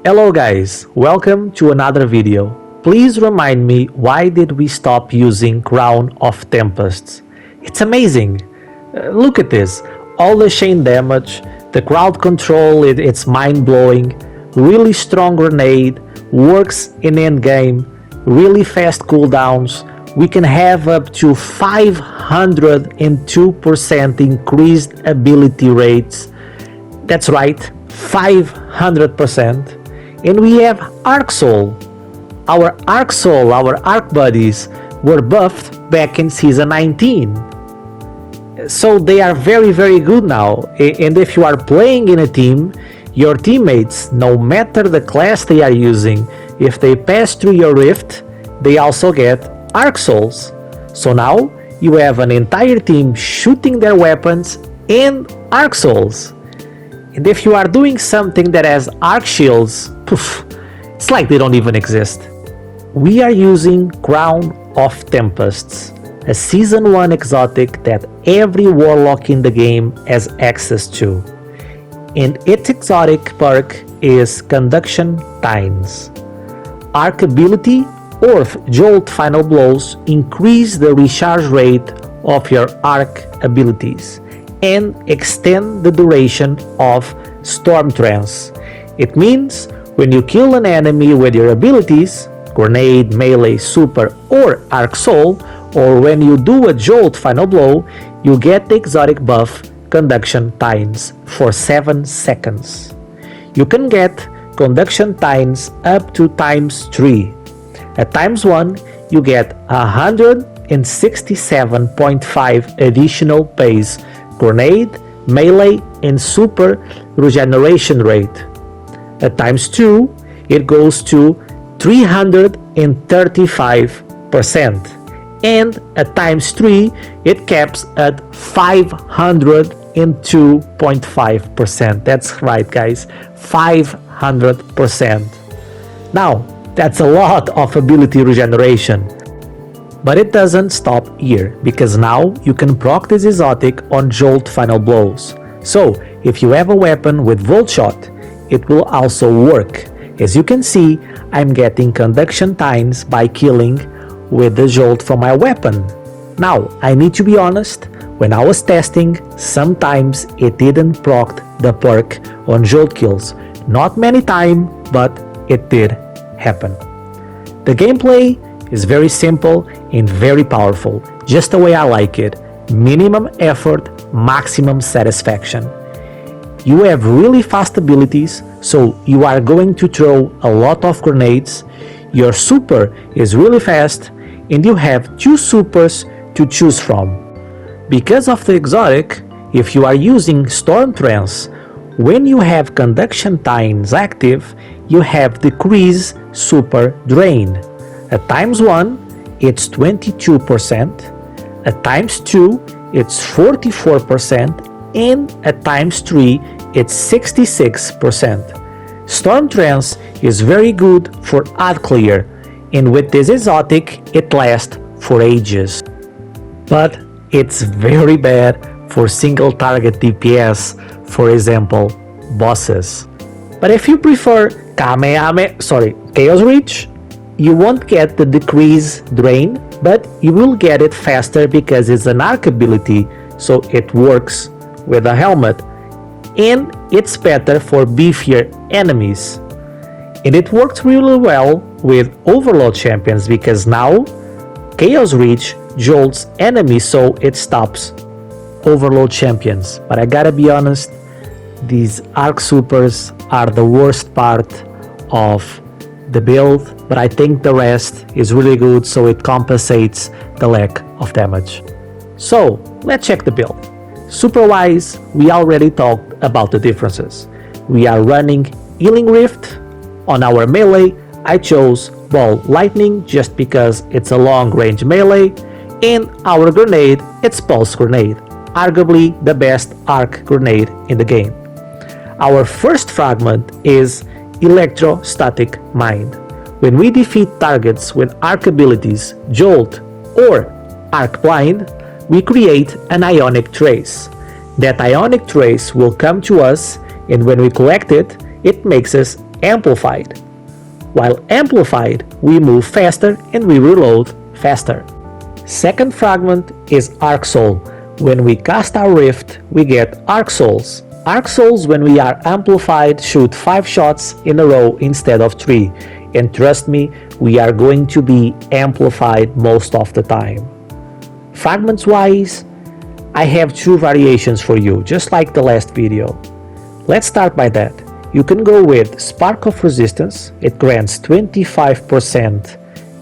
Hello guys, welcome to another video. Please remind me, why did we stop using Crown of Tempests? It's amazing. Look at this. All the chain damage, the crowd control, it's mind-blowing. Really strong grenade, works in endgame, really fast cooldowns. We can have up to 502% increased ability rates. That's right, 500%. And we have Arc Soul. Our Arc Soul, our Arc buddies, were buffed back in Season 19. So they are very good now. And if you are playing in a team, your teammates, no matter the class they are using, if they pass through your rift, they also get Arc Souls. So now you have an entire team shooting their weapons and Arc Souls. And if you are doing something that has Arc Shields, poof, it's like they don't even exist. We are using Crown of Tempests, a Season 1 exotic that every warlock in the game has access to. And its exotic perk is Conduction Tines. Arc ability or Jolt Final Blows increase the recharge rate of your arc abilities and extend the duration of Storm Trance. It means when you kill an enemy with your abilities, Grenade, Melee, Super or Arc Soul, or when you do a Jolt Final Blow, you get the exotic buff Conduction Tines for 7 seconds. You can get Conduction Tines up to ×3. At ×1, you get 167.5 additional pace, Grenade, Melee, and Super regeneration rate. At ×2, it goes to 335%. And at ×3, it caps at 502.5%. That's right, guys, 500%. Now, that's a lot of ability regeneration. But it doesn't stop here, because now you can proc this exotic on Jolt Final Blows. So, if you have a weapon with Volt Shot, it will also work. As you can see, I'm getting Conduction Tines by killing with the Jolt from my weapon. Now, I need to be honest, when I was testing, sometimes it didn't proc the perk on Jolt kills. Not many times, but it did happen. The gameplay is very simple and very powerful, just the way I like it. Minimum effort, maximum satisfaction. You have really fast abilities, so you are going to throw a lot of grenades. Your super is really fast, and you have 2 supers to choose from. Because of the exotic, if you are using Storm Trance, when you have Conduction Tines active, you have decrease super drain. At ×1, it's 22%, at ×2, it's 44%, and at ×3, it's 66%. Storm Trance is very good for ad clear, and with this exotic, it lasts for ages. But it's very bad for single target DPS, for example, bosses. But if you prefer Chaos Reach, you won't get the decrease drain, but you will get it faster because it's an arc ability, so it works with a helmet, and it's better for beefier enemies. And it works really well with Overload champions because now Chaos Reach jolts enemies, so it stops Overload champions. But I gotta be honest, these Arc Supers are the worst part of the build, but I think the rest is really good, so it compensates the lack of damage. So let's check the build. Super wise, we already talked about the differences. We are running Healing Rift. On our melee, I chose Ball Lightning just because it's a long range melee, and our grenade, it's Pulse Grenade, arguably the best arc grenade in the game. Our first fragment is Electrostatic Mind. When we defeat targets with arc abilities, Jolt or Arc Blind, we create an Ionic Trace. That Ionic Trace will come to us, and when we collect it, it makes us amplified. While amplified, we move faster and we reload faster. Second fragment is Arc Soul. When we cast our Rift, we get Arc Souls. Arc Souls, when we are amplified, shoot 5 shots in a row instead of 3. And trust me, we are going to be amplified most of the time. Fragments wise, I have 2 variations for you, just like the last video. Let's start by that. You can go with Spark of Resistance. It grants 25%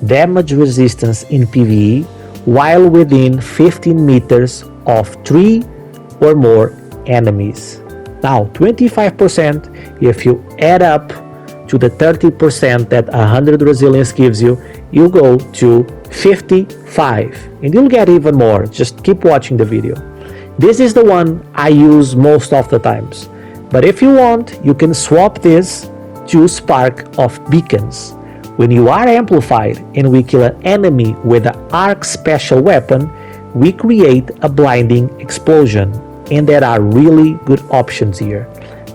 damage resistance in PvE while within 15 meters of 3 or more enemies. Now 25%, if you add up to the 30% that 100 resilience gives you, you go to 55 and you'll get even more. Just keep watching the video. This is the one I use most of the times. But if you want, you can swap this to Spark of Beacons. When you are amplified and we kill an enemy with an arc special weapon, we create a blinding explosion, and there are really good options here.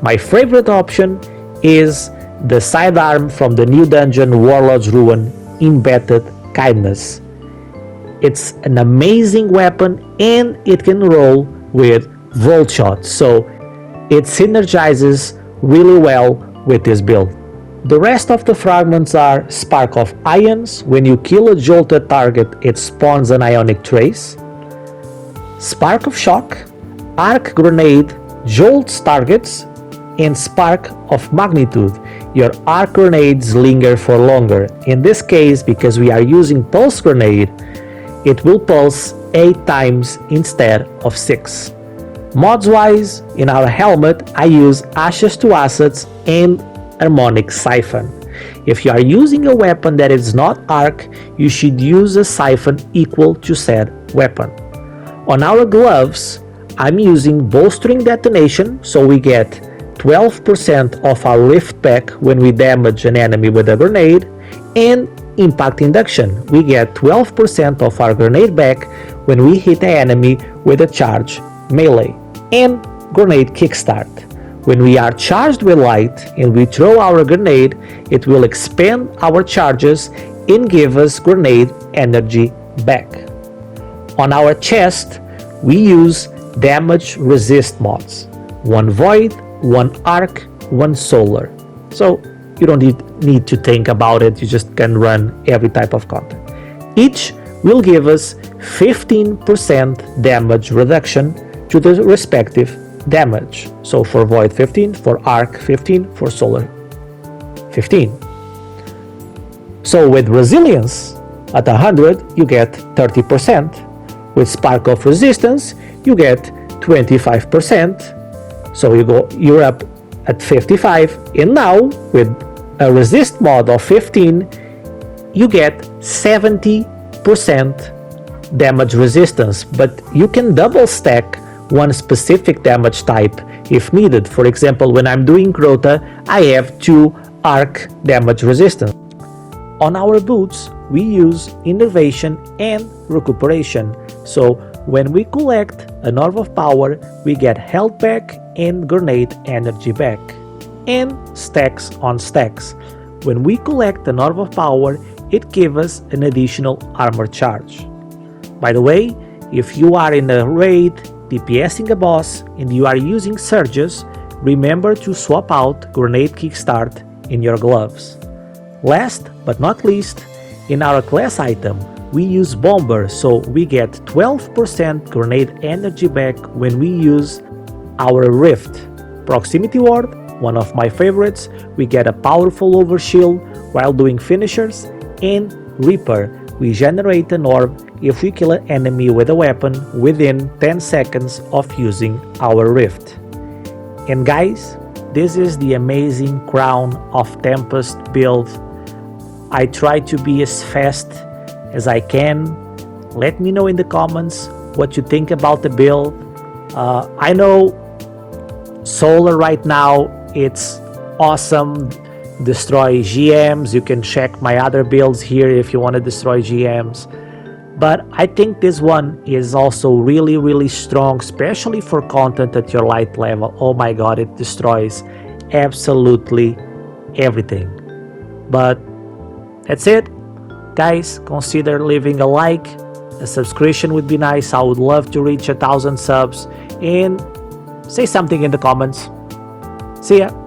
My favorite option is the sidearm from the new dungeon Warlord's Ruin, Embedded Kindness. It's an amazing weapon and it can roll with Volt Shot, so it synergizes really well with this build. The rest of the fragments are Spark of Ions. When you kill a jolted target, it spawns an ionic trace. Spark of Shock, Arc Grenade jolts targets, and Spark of Magnitude. Your arc grenades linger for longer. In this case, because we are using Pulse Grenade, it will pulse 8 times instead of 6. Mods wise, in our helmet, I use Ashes to Assets and Harmonic Siphon. If you are using a weapon that is not arc, you should use a siphon equal to said weapon. On our gloves, I'm using Bolstering Detonation, so we get 12% of our lift back when we damage an enemy with a grenade, and Impact Induction. We get 12% of our grenade back when we hit an enemy with a charge melee. And Grenade Kickstart. When we are charged with light and we throw our grenade, it will expand our charges and give us grenade energy back. On our chest, we use damage resist mods. 1 void, 1 arc, 1 solar. So you don't need to think about it, you just can run every type of content. Each will give us 15% damage reduction to the respective damage. So for void 15, for arc 15, for solar 15. So with resilience at 100 you get 30%. With Spark of Resistance you get 25%. So you're up at 55, and now with a resist mod of 15 you get 70% damage resistance, but you can double stack one specific damage type if needed. For example, when I'm doing Crota, I have 2 arc damage resistance. On our boots, we use Innervation and Recuperation. So when we collect an Orb of Power, we get health back and grenade energy back. And stacks on stacks. When we collect an Orb of Power, it gives us an additional armor charge. By the way, if you are in a raid DPSing a boss and you are using surges, remember to swap out Grenade Kickstart in your gloves. Last but not least, in our class item, we use Bomber, so we get 12% grenade energy back when we use our Rift. Proximity Ward, one of my favorites, we get a powerful overshield while doing finishers, and Reaper, we generate an orb if we kill an enemy with a weapon within 10 seconds of using our Rift. And guys, this is the amazing Crown of Tempest build. I try to be as fast as I can. Let me know in the comments what you think about the build. I know Solar right now, it's awesome. Destroy GMs. You can check my other builds here if you want to destroy GMs. But I think this one is also really strong, especially for content at your light level. Oh my god, it destroys absolutely everything. But that's it. Guys, consider leaving a like. A subscription would be nice. I would love to reach 1,000 subs. And say something in the comments. See ya.